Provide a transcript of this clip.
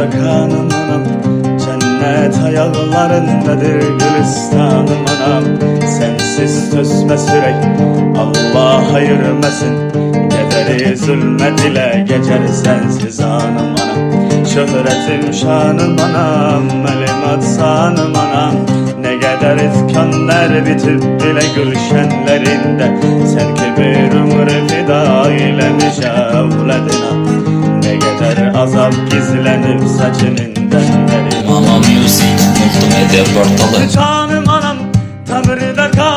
Damırda kanım anam, cennet ayaklarındadır gülistanım anam. Sensiz tüsme sürek, Allah ayırmasın. Gederi zulmet ile geçer sensiz anım anam. Şöhretim şanım anam, melimat sanım anam. Ne kadar iskanlar bitip bile gülşenlerinde, sen ki bir ömür fida eylemiş evladına. Ne kadar azap gizlenip saçının denleri. Mama Music Multimedya Portalı. Canım anam, tamirde kal.